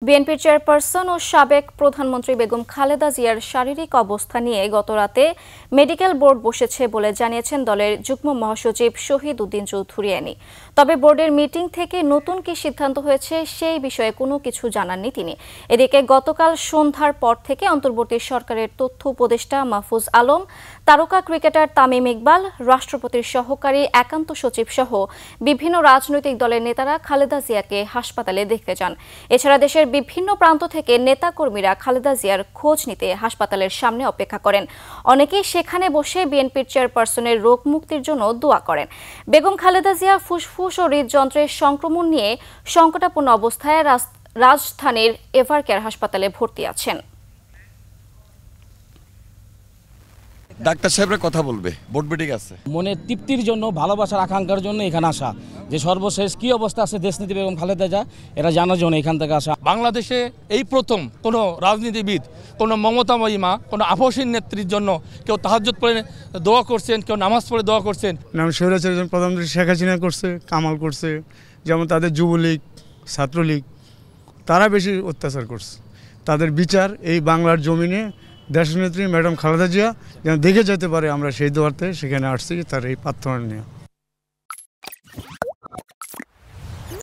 বিএনপির চেয়ারপারসন ও সাবেক প্রধানমন্ত্রী বেগম খালেদা জিয়ার শারীরিক অবস্থা নিয়ে গতরাতে মেডিকেল বোর্ড বসেছে বলে জানিয়েছেন দলের যুগ্ম মহাসচিব শহীদ উদ্দিন চৌধুরী। তবে বোর্ডের মিটিং থেকে নতুন কি সিদ্ধান্ত হয়েছে সেই বিষয়ে কোনো কিছু জানাননি তিনি। এদিকে গতকাল সন্ধ্যার পর থেকে অন্তর্বর্তী সরকারের তথ্য উপদেষ্টা মাহফুজ আলম, তারকা ক্রিকেটার তামিম ইকবাল, রাষ্ট্রপতির সহকারী একান্ত সচিব সহ বিভিন্ন রাজনৈতিক দলের নেতারা খালেদা জিয়াকে হাসপাতালে দেখতে যান। এছাড়া দেশের বিভিন্ন প্রান্ত থেকে নেতাকর্মীরা খালেদা জিয়ার খোঁজ নিতে হাসপাতালের সামনে অপেক্ষা করেন। অনেকেই সেখানে বসে বিএনপির চেয়ারপারসনের রোগ মুক্তির জন্য দোয়া করেন। বেগম খালেদা জিয়া ফুসফুস ও হৃদযন্ত্রের সংক্রমণ নিয়ে সংকটাপন্ন অবস্থায় রাজধানীর এভারকেয়ার হাসপাতালে ভর্তি আছেন। ডাক্তার সাহেবরা কথা বলবে, বোর্ড মিটিং আছে। মনে তৃপ্তির জন্য, ভালোবাসার আকাঙ্ক্ষার জন্য এখানে আসা, যে সর্বশেষ কি অবস্থা আছে দেশনীতি বেগম খালেদা জিয়া এটা জানার জন্য এখান থেকে আসা। বাংলাদেশে এই প্রথম কোনো রাজনীতিবিদ, কোনো মমতাময়ী মা, কোনো আপসীন নেত্রীর জন্য কেউ তাহাজ্জুদ পড়ে দোয়া করছেন, কেউ নামাজ পড়ে দোয়া করছেন। স্বৈরাচার প্রধানমন্ত্রী শেখ হাসিনা করছে, কামাল করছে, যেমন তাদের যুবলীগ, ছাত্রলীগ, তারা বেশি অত্যাচার করছে। তাদের বিচার এই বাংলার জমিনে দেশনেত্রী ম্যাডাম খালেদা জিয়া যেন দেখে যেতে পারে, আমরা সেই দোয়াতে সেখানে আসছি তার এই প্রার্থনা নিয়ে।